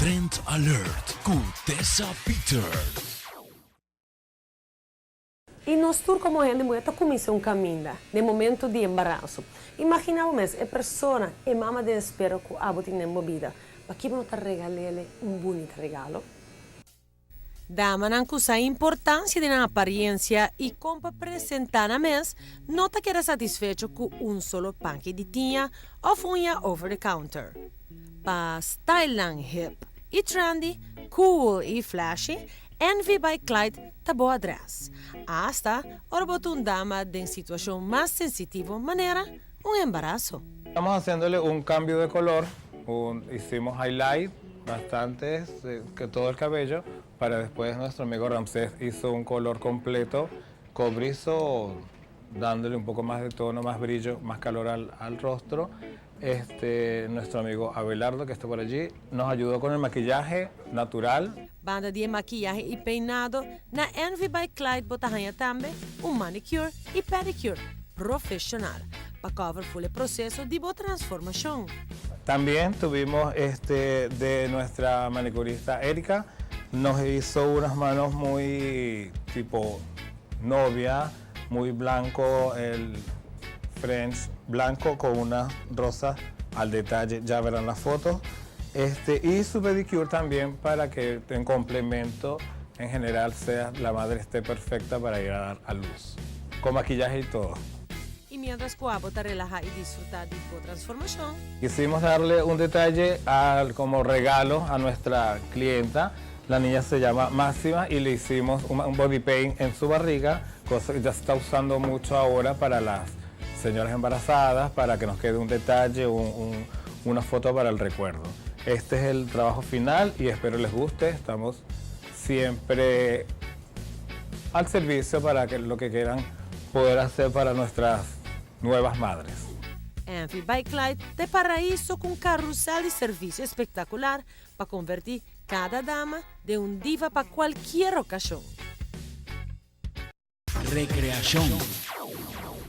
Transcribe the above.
Trend Alert com Tessa Peters. E nós tour como mulher começou um caminho no momento de embaraço. Imaginamos a pessoa e mama de espera que a botin na vida. Para que não te regalele bonito regalo? Dama não usa a importância da aparência e como para apresentar na mês, não te queda satisfeito com solo panque de tinha ou unha over the counter. Para style hip e trendy, cool e flashy, Envy by Clyde está boa atrás. Hasta ahora dama de situación más sensitiva manera un embarazo. Estamos haciéndole un cambio de color, hicimos highlight bastante que todo el cabello, para después nuestro amigo Ramsés hizo un color completo, cobrizo, dándole un poco más de tono, más brillo, más calor al rostro. Nuestro amigo Abelardo, que está por allí, nos ayudó con el maquillaje natural. Banda de maquillaje y peinado, na Envy by Clyde botahanha también un manicure y pedicure profesional para cover full el proceso de transformación. También tuvimos de nuestra manicurista Erika, nos hizo unas manos muy tipo novia, muy blanco, el French blanco con unas rosas al detalle, ya verán las fotos. Y su pedicure también para que en complemento en general la madre esté perfecta para ir a dar a luz, con maquillaje y todo. Y mientras Coabo te relaja y disfruta de tu transformación, Quisimos darle un detalle como regalo a nuestra clienta. La niña se llama Máxima y le hicimos un body paint en su barriga, cosa que ya se está usando mucho ahora para las señoras embarazadas, para que nos quede un detalle, una foto para el recuerdo. Este es el trabajo final y espero les guste. Estamos siempre al servicio para lo que quieran poder hacer para nuestras nuevas madres. Envy by Clyde de paraíso con carrusel de servicio espectacular para convertir cada dama de un diva para cualquier ocasión. Recreación.